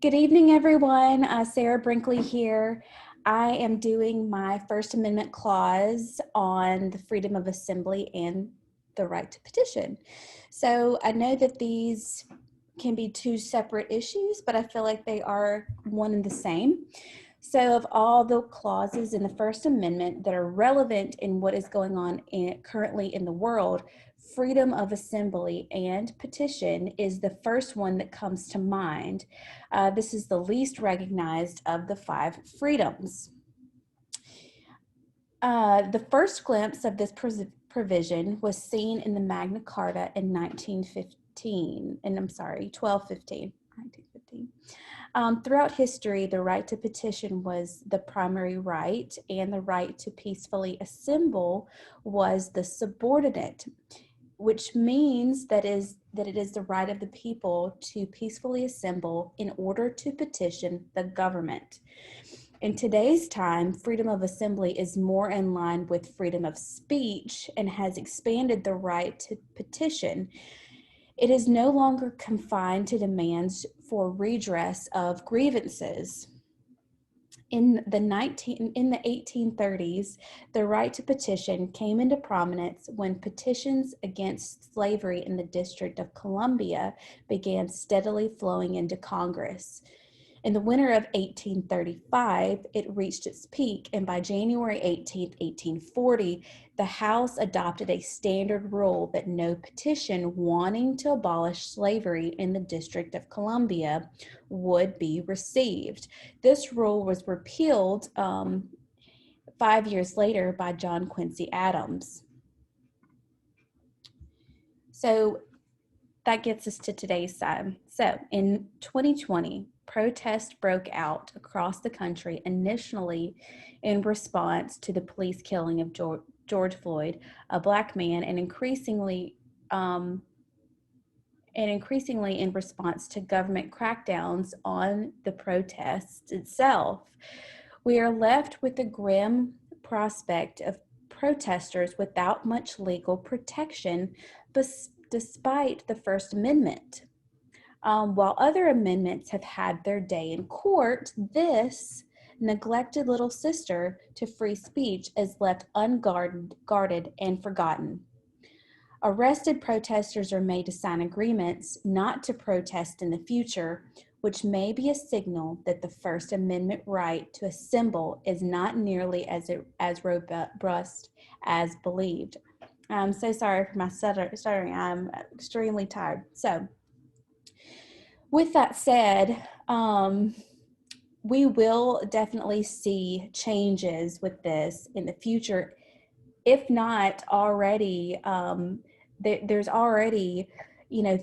Good evening, everyone. Sarah Brinkley here. I am doing my First Amendment clause on the freedom of assembly and the right to petition. So I know that these can be two separate issues, but I feel like they are one and the same. So of all the clauses in the First Amendment that are relevant in what is going on currently in the world, freedom of assembly and petition is the first one that comes to mind. This is the least recognized of the five freedoms. The first glimpse of this provision was seen in the Magna Carta in 1215. Throughout history, the right to petition was the primary right, and the right to peacefully assemble was the subordinate, which means that it is the right of the people to peacefully assemble in order to petition the government. In today's time, freedom of assembly is more in line with freedom of speech and has expanded the right to petition. It is no longer confined to demands for redress of grievances. In the 1830s, the right to petition came into prominence when petitions against slavery in the District of Columbia began steadily flowing into Congress. In the winter of 1835, it reached its peak, and by January 18, 1840, the House adopted a standard rule that no petition wanting to abolish slavery in the District of Columbia would be received. This rule was repealed 5 years later by John Quincy Adams. So that gets us to today's side. So in 2020, protests broke out across the country, initially in response to the police killing of George Floyd, a Black man, and increasingly in response to government crackdowns on the protests itself. We are left with the grim prospect of protesters without much legal protection, despite the First Amendment. While other amendments have had their day in court, this neglected little sister to free speech is left unguarded and forgotten. Arrested protesters are made to sign agreements not to protest in the future, which may be a signal that the First Amendment right to assemble is not nearly as robust as believed. I'm so sorry for my stuttering. I'm extremely tired. So, with that said, we will definitely see changes with this in the future, if not already. There's already,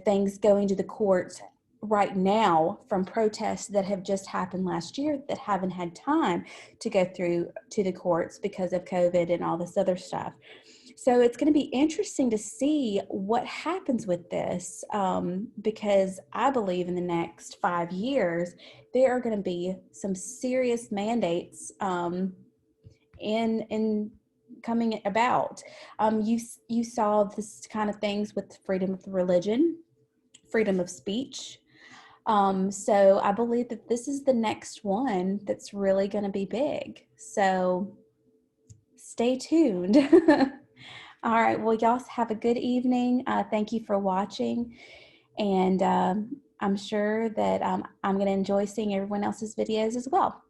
things going to the courts right now from protests that have just happened last year that haven't had time to go through to the courts because of COVID and all this other stuff. So it's going to be interesting to see what happens with this, because I believe in the next 5 years, there are going to be some serious mandates in coming about. You saw this kind of things with freedom of religion, freedom of speech. So I believe that this is the next one that's really going to be big. So stay tuned. All right. Well, y'all have a good evening. Thank you for watching. And I'm sure that I'm going to enjoy seeing everyone else's videos as well.